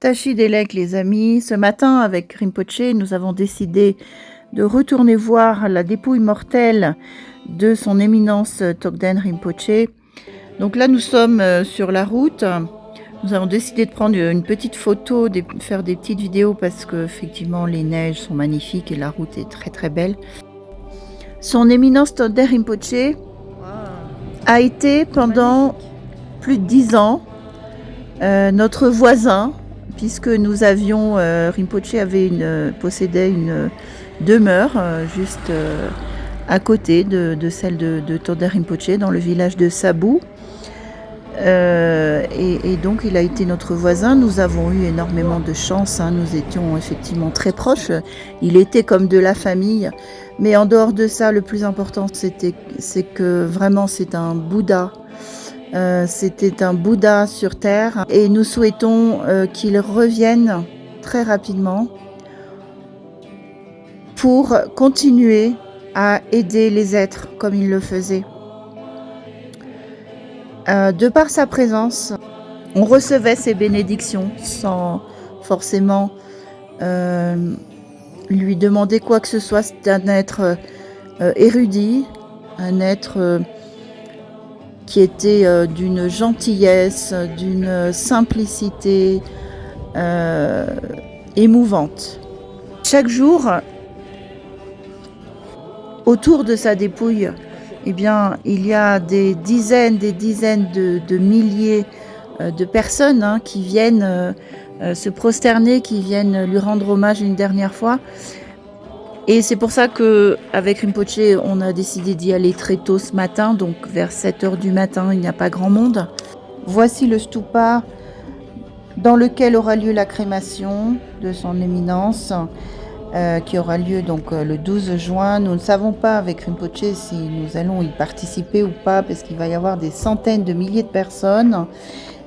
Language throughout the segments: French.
Tashi Delek, les amis. Ce matin, avec Rinpoche, nous avons décidé de retourner voir la dépouille mortelle de son éminence Togden Rinpoche. Donc là, nous sommes sur la route. Nous avons décidé de prendre une petite photo, de faire des petites vidéos parce que effectivement les neiges sont magnifiques et la route est très très belle. Son éminence Togden Rinpoche a été pendant plus de 10 ans notre voisin, puisque nous avions, Rinpoche possédait une demeure juste à côté de celle de Togden Rinpoche, dans le village de Sabou. Et donc il a été notre voisin. Nous avons eu énormément de chance, hein. Nous étions effectivement très proches. Il était comme de la famille. Mais en dehors de ça, le plus important, c'est que vraiment c'est un Bouddha. C'était un Bouddha sur terre et nous souhaitons qu'il revienne très rapidement pour continuer à aider les êtres comme il le faisait. De par sa présence, on recevait ses bénédictions sans forcément lui demander quoi que ce soit. C'est un être érudit, un être qui était d'une gentillesse, d'une simplicité émouvante. Chaque jour, autour de sa dépouille, eh bien, il y a des dizaines de milliers de personnes qui viennent se prosterner, qui viennent lui rendre hommage une dernière fois. Et c'est pour ça qu'avec Rinpoche, on a décidé d'y aller très tôt ce matin, donc vers 7h du matin, il n'y a pas grand monde. Voici le stupa dans lequel aura lieu la crémation de son éminence, qui aura lieu donc le 12 juin. Nous ne savons pas avec Rinpoche si nous allons y participer ou pas, parce qu'il va y avoir des centaines de milliers de personnes,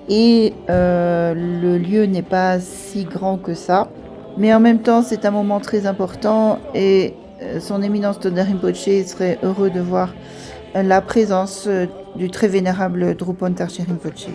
et le lieu n'est pas si grand que ça. Mais en même temps, c'est un moment très important et son éminence Togden Rinpoche serait heureux de voir la présence du très vénérable Drupon Trungpa Rinpoche.